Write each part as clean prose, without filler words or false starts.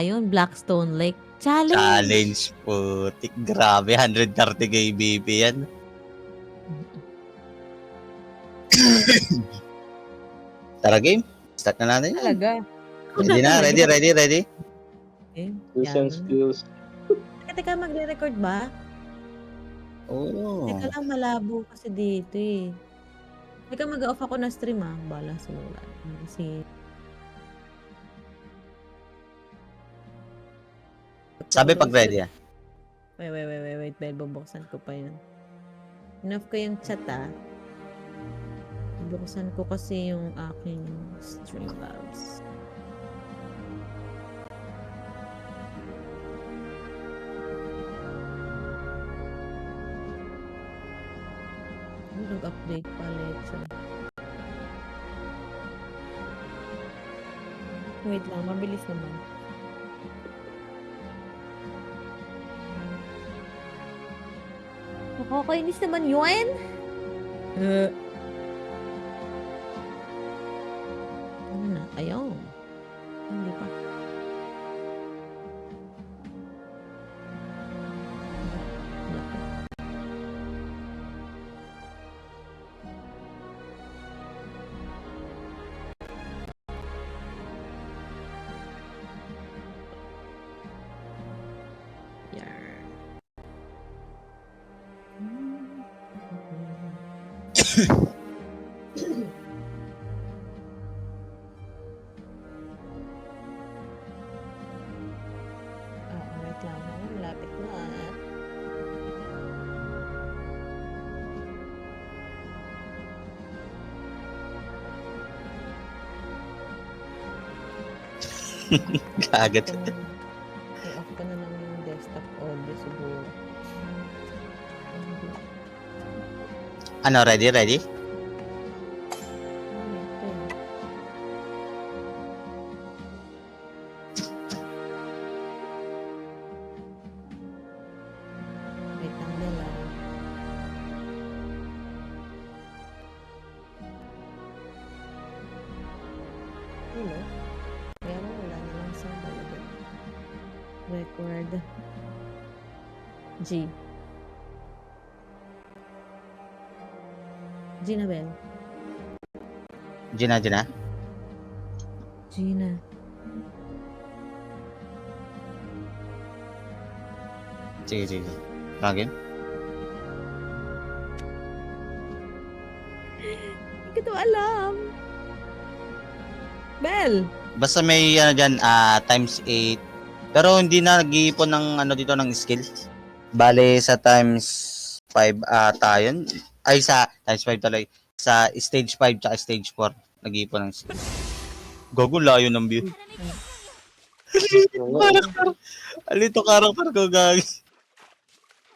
Ayun, Blackstone Lake. Challenge! Challenge, putik. Grabe, 130k BP yan. Tara game, start na natin yan. Talaga. Ready na, ready. Okay, Mission yan. skills. Teka, magre-record ba? Oo. Teka lang, malabo kasi dito eh. Teka, mag-off ako na stream ah. Bala sa wala. Kasi... Sabi pag ready ah. Wait. Bell, bubuksan ko pa yun. Enough ko yung chat ah. Buksan ko kasi yung aking Streamlabs. Nag-update pala ito. Wait lang, mabilis naman. Nakakainis naman yun! Ano na? Ayaw. Hindi pa. Wait lang. Malapit na. Kagat. I-off ko na lang yung desktop audio siguro. Ano, ready? Wait lang nila. Hello? Pero wala na lang sa balagay. Record. G. Gina Bell. Gina. Gina. Sige. Login. Hindi ko to alam. Bell! Basta may ano dyan, times 8. Pero hindi na nag-iipon ng ano dito ng skill. Bale sa times 5 tayo. Ay sa times 5 tuloy. Sa stage 5 tsaka stage 4 nag-iipon ng skill. Gogo layo ng view. Alito karakter ko gagi.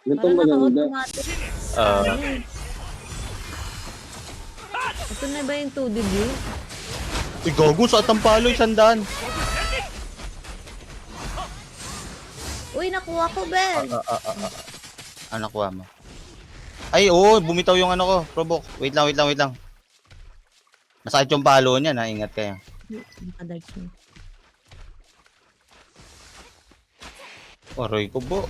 Ito Parang maganda. naka-automatic. Ito na ba yung 2D view? Gogo sa tampalo 100. Uy, nakuha ko, Bell! Ano kuha mo? Ay, oo, bumitaw yung ano ko, provoke. Wait lang. Masakit yung palo niya, na ingat kayo. Nakadark siya. Aroy ko po.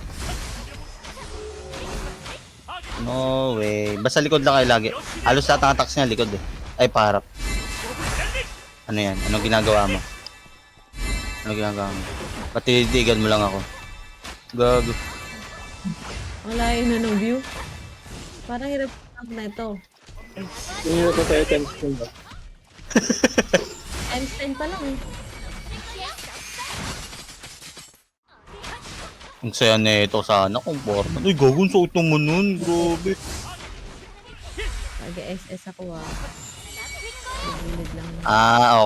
No way. Basta likod lang kayo lagi. Halos lahat ng attacks niya, likod eh. Ay, paharap. Ano yan? Anong ginagawa mo? Patitigan mo lang ako. Gago. Ang layo na ng view. Parang hirap na ito. Hindi na tayo times 10 ba? Times 10 pa lang eh. Ang saya na ito sana kung forma. Uy, gago, suot mo nun. Grabe. Nag-SS ako ah. Nagulid lang.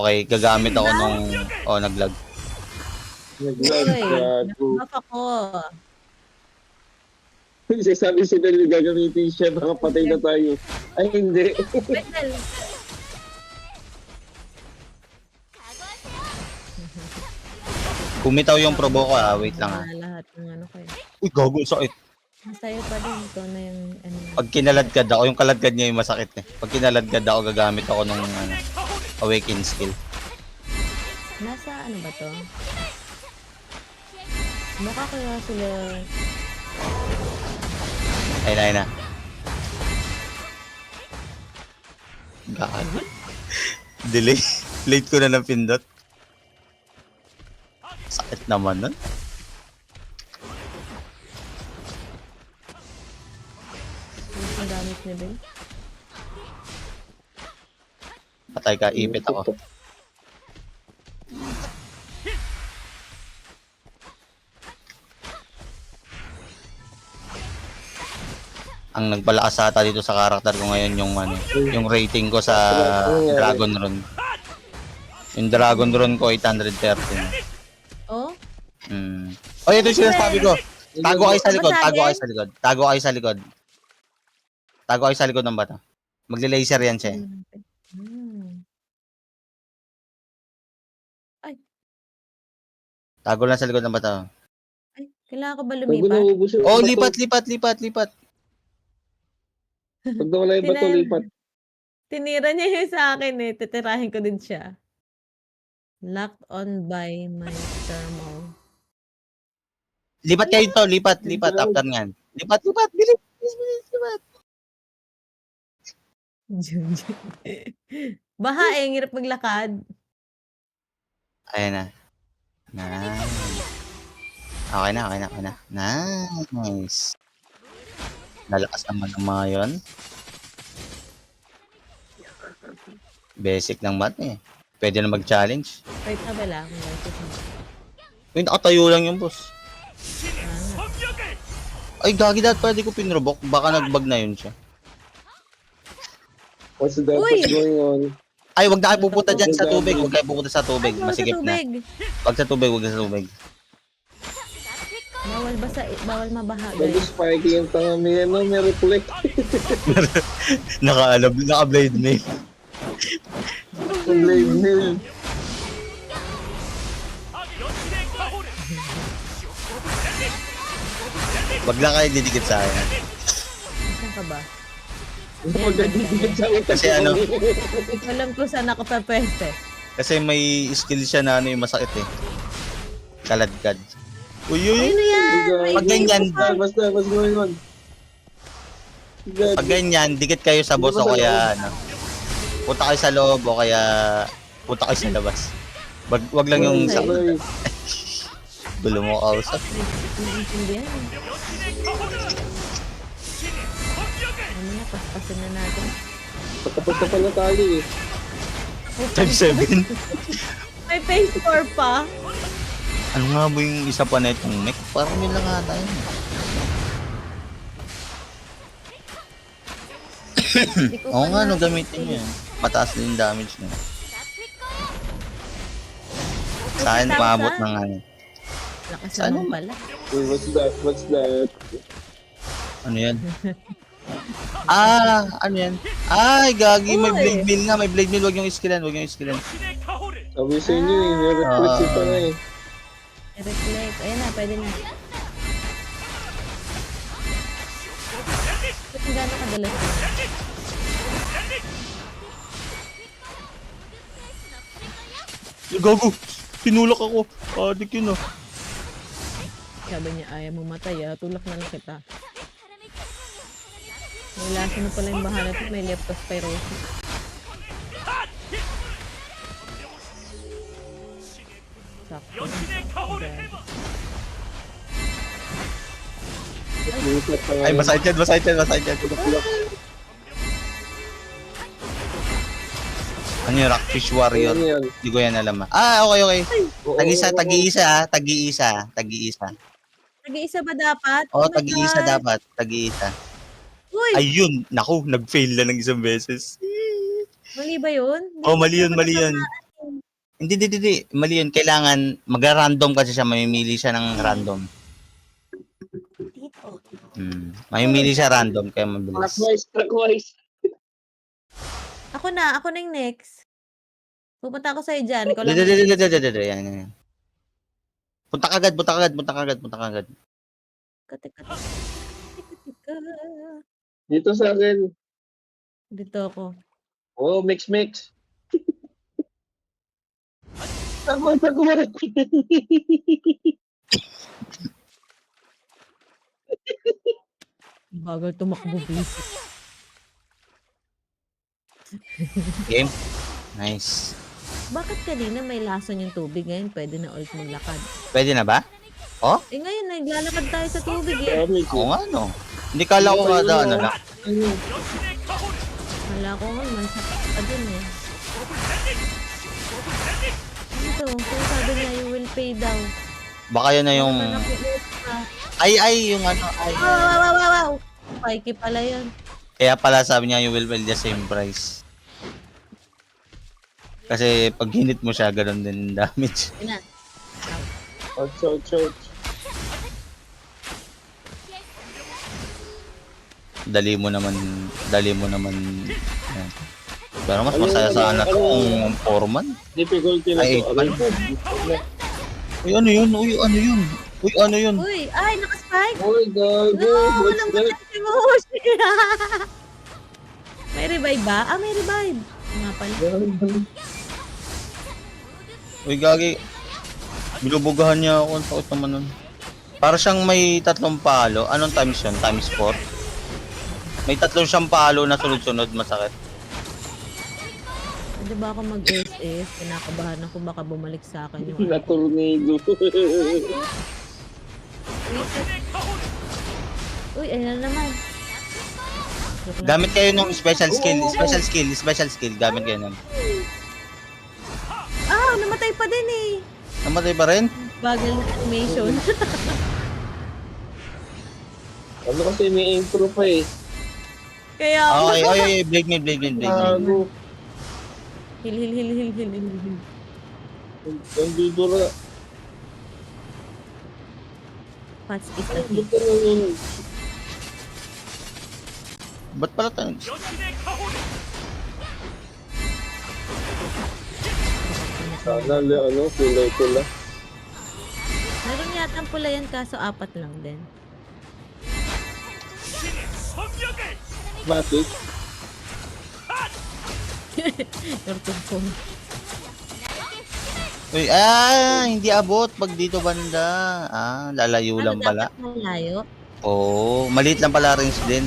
Okay. Gagamit ako nung... naglag. Nag-vlog. Nag-buff ako. Sabi si Del, gagamitin siya, baka patay na tayo. Ay, hindi. Bell! Kumitaw yung provoke ko wait lang Lahat ng ano kayo. Uy, gago, sakit. Masaya pa din. Ito na yung ano. Pag kinaladkad ako, yung kaladkad niya yung masakit eh. Pag kinaladkad ako, gagamit ako nung awaken skill. Nasa ano ba to? Baka kaya sila... Ayun na. God. Delay. Late ko na ng pindot. Sakit naman nun. Ang damage ni Ben. Patay ka, ipit ako. Ang nagpalakas ata dito sa karakter ko ngayon yung rating ko sa Dragon Run. Yung Dragon Run ko 813. Oh? Oh, ito yung sinasabi ko. Tago kayo sa likod, tago kayo sa likod. Tago kayo sa likod. Tago kayo sa likod ng bata. Magle-laser yan siya. Ay. Tago lang sa likod ng bata. Ay, kailangan ko ba Pag lumipat? naubos yung Oh, bato, lipat. Pag nawala yung bato, lipat. Tinira niya yun sa akin eh. Titirahin ko din siya. Locked on by my thermal. Lipat kayo to, lipat after nyan. Lipat, bilis, lipat. Baha eh, ang hirap maglakad. Ayan na. Nice. Okay na. Nice. Nalakas naman ng mga yun. Basic ng math eh. Pwede na mag-challenge. Wait na ba lang? Uy, nakatayo lang yung boss. Ay, gagi dahil pwede ko pinrobok. Baka nag-bug na yun siya. What's that Uy! going on? Ay, wag na kayo pupunta dyan sa tubig. Huwag kayo pupunta sa tubig. Ay, bawal sa Masigip na. tubig. Wag sa tubig. Bawal mabaha, guys. Nag-spike yung tanga may may reflect. Naka-blade mail. Blade nail. Wag lang kayo didikit sa akin. Saan ka ba? Magdadikit sa utak. Kasi ano? Alam ko saan ako papeste. Kasi may skill siya na ano yung masakit eh. Kaladkad. Uy. Ano yan? May Pag ganyan, Basta, what's going on? Pag ganyan, dikit kayo sa boss o kaya ano. Punta kayo sa loob o kaya punta kayo sa labas. Wag lang yung sa gulo mo kausap. Hindi yan. Ano na, paspasin na natin. Patapos na pala tayo eh. Type 7. May phase 4 pa. Ano nga ba yung isa pa na itong mech? Parang yun lang ata yun. Oo nga, no, gamitin nyo yan. Mataas din yung damage nyo. Sa akin, paabot ng ano. Lakas Ano? naman pala. Uy, what's that? Ano yan? Ano yan? Ay, gagi, may Uy! blade mill nga, may blade mill. Huwag yung skillan. Sabi sa inyo eh, may reflect pa nga eh. Reflect. Ayan na, pwede na. Ba't ang gano'n kadalas yun? Gago, tinulak ako. Adik yun ah. Sabi niya, ayaw mo matay tulak na lang kita. May lasa na pala yung bahala ito, may leptospirosis. Sakto. Reflect pa nga Ay, yun. masakit yan. Ano yung Rockfish Warrior? Ano yan? Hindi ko yan alam ah. Okay. Oo, Tag-iisa. Nag-iisa ba dapat? Oo, my tag-iisa God. dapat. Tag-iisa. Uy! Ayun, naku, nag-fail na ng isang beses. Mali ba yun? Oh, mali yun. Hindi. Mali yun. Kailangan, mag-random kasi siya. Mamimili siya ng random. Mamimili siya random, kaya mabilis. Clockwise. Ako na yung next. Pupunta ako sa'yo dyan. Ikaw lang. Yan. Punta ka agad. Teka. Dito sa akin. Dito ako. Oh, mix. Takbo. Bagal tumakbo, visit. Game. Nice. Bakit kanina may lason yung tubig, ngayon pwede na ulit maglakad? Pwede na ba? Oh? Eh ngayon, naglalakad tayo sa tubig eh. Damage. Oo nga, no. Hindi kala ko nga ano lang. Ano? Wala ko nga, masakit pa dun eh. Ano to? Kung sabi niya, you will pay daw. Baka yun na yung... Ano po, ka? Ay, yung ano, ay. Wow! Pikey pala yun. Kaya pala sabi niya, you will pay the same price. Kasi pag hinit mo siya, ganun din damage. Yun na. Ouch, ouch, ouch. Dali mo naman. Yan. Pero mas masaya sana to kung foreman. Difficulty na Ay, to. ay. Uy, ano yun? Uy, ay, nakaspike! Uy, gago. No, What's walang that? patay si Mushi. May revive ba? Ah, may revive. Nga pala. Uy, gagi. Binubugahan niya ako. Ang sakit naman nun. Para siyang may 3 palo. Anong times yun? Times 4? May 3 siyang palo na sunod-sunod. Masakit. Pwede ba ako mag-SS? Kinakabahan ako baka bumalik sa akin yung... Na tornado. Uy, ayun na naman. Joke lang. Gamit kayo ng special skill. Special skill. Gamit kayo nun. Ah, namatay pa din eh. Namatay pa rin? Bagal na animation. Ano kasi may intro pa eh. Kaya Okay. Blade mail. Gago. Hil. Ang dudura. Pats is a Ano hit. ka na yun? Ba't pala tayo? Sana ano, kulay-kulay. Meron yata ang pula yan kaso 4 lang din. Bakit? Tortugpong. Uy, hindi abot pag dito banda. Lalayo lang pala. Dapat malayo? Oo, maliit lang pala range din.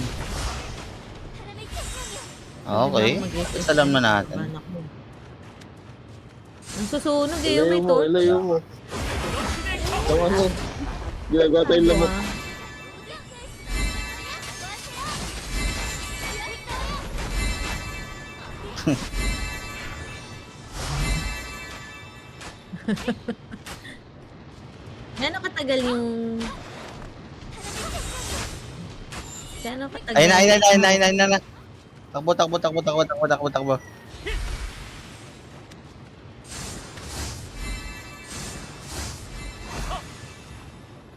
Okay. Mag-SS Alam na yung natin. anak mo. Ang susunog eh, yung may Ilayo mo. Tama mo. Ginagawa tayong lamok. Gano'n katagal yung... Gano'n katagal Ayun na. Takbo.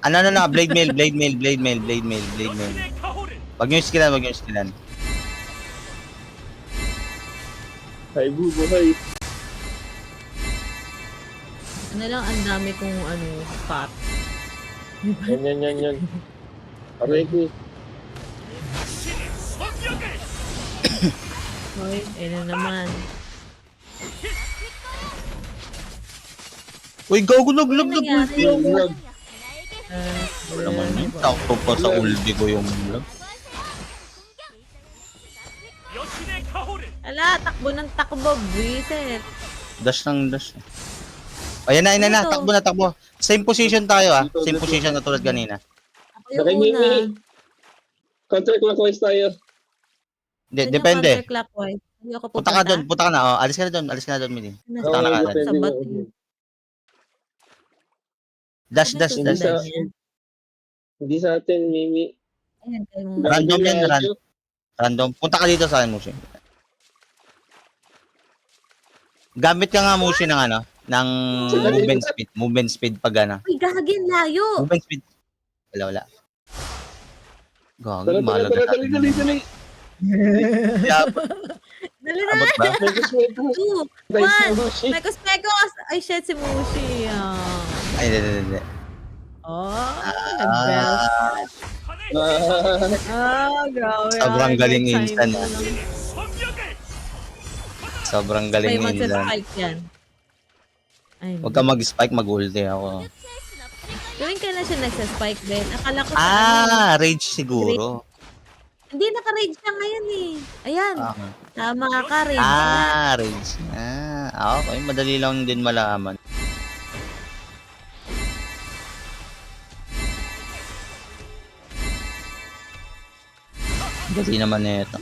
Ano na, blade mail. Wag niyo skillan. Hay bubuhay. Ano lang, ang dami kong pot. Yan. Aray ko. Hoy, ayun na naman. Uy, gago naglag. Ano nangyari? Lag. Wala naman yun. Takto pa sa ulbi ko yung vlog. Ala, takbo ng takbo, buwisit. Dash. Ayan na. Ito. Takbo. Same position tayo Same position na tulad kanina. Ako yung Bakit una. Counterclockwise tayo. Depende. Counterclockwise. Hindi ako Punta ka na. Alis ka na doon, Mili. Punta ka na agad. Sa bato. Dash. Hindi sa atin, Mimi. Ayan, kayo muna. Random yan, Layo. Random. Punta ka dito sa akin, Mushi. Gamit ka nga, Mushi, ng ng movement speed pag Uy, gagin, layo. Movement speed. Wala. Gagi, Tara, mahalaga sa atin. dali. Dali na. Abot ba? 2, 1. Mekos. Ay, shit, si Mushi. Ay, hindi. Nag-belt. Grabe. Sobrang galing Timing instant, lang. Sobrang galing May nila. magsa-spike yan. Ay, Huwag ka mag-spike, mag-ulti ako. Gawin ka na siya nagsa-spike din. Akala ko sa Rage siguro. Hindi, naka-rage siya ngayon eh. Ayan, Okay. tama ka, rage na. Rage. Okay. Madali lang din malaman. Dali naman nito.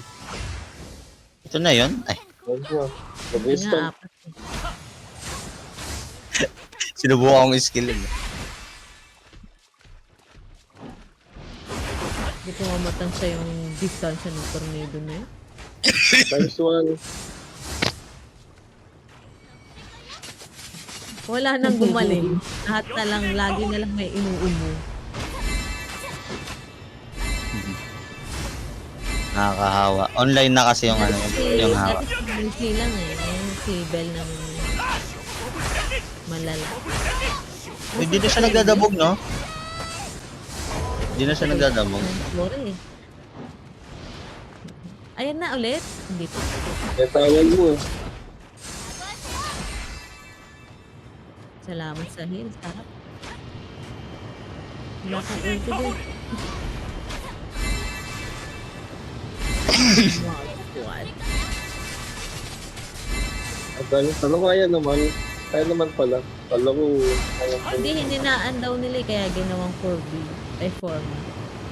Ito na yun. Ay, Ayun na. Hindi Mag-wisdom. nga, apat eh. sinubukan kong skill. Hindi ko matansya yung distansya ng tornado na yun. Times 1. Wala nang gumaling. Lahat na lang, lagi na lang may inuumo. Nakakahawa. Online na kasi yung ano, yung hawa. Dati si Lucy lang eh. Ngayon si Bell naman yung malala. Hindi na siya nagdadabog, no? Hindi na siya nagdadabog. Sorry. Ayan na ulit. Hindi pa. Natawan mo. Salamat sa heal. Sarap. Wala kang ulti din. Wow, squad. At ano kaya naman? Kaya naman pala. Kala ko, kaya ko. Hindi, hininaan daw nila eh, kaya ginawang 4B. Ay, 4B.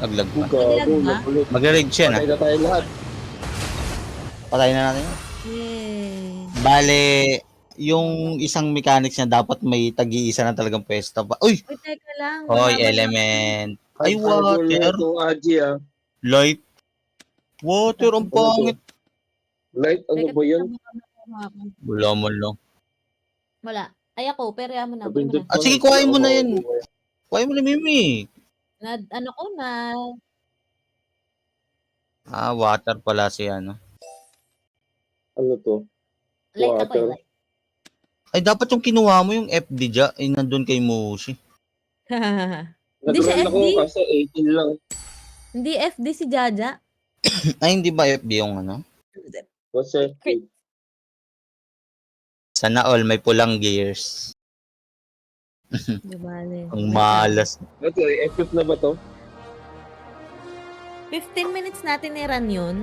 Naglag pa. Gago, ba? nakulit. Magre-rage siya, Patay na. na tayo lahat. Patayin na natin. Yay. Bale, yung isang mechanics niya dapat may tag-iisa na talagang pwesto pa. Uy! Uy, teka lang. Hoy, malaman element. Ay, Ang cool na water. itong Aji ah. Light. Water, ang pangit. Light, ano Teka, ba yun? baka makuha ako. Wala mo lang. Wala. Ay ako, pero mo na. Kunin mo Napindot na. Ah, sige, kuhain mo na yan. Kuhain mo na, Mimi. Ano ko na. Water pala si ano. Ano to? Light ako eh. Water. Light. Ay, dapat yung kinuha mo yung FD dya, nandun kay Mushi. Hindi siya Nag-run ako FD. kasi 18 lang. Hindi FD si Jaja. Ay, hindi ba FD yung ano? Kasi, Sana all may pulang gears. Di bale. Ang malas. ito, equip na ba to? 15 minutes natin i-run yun.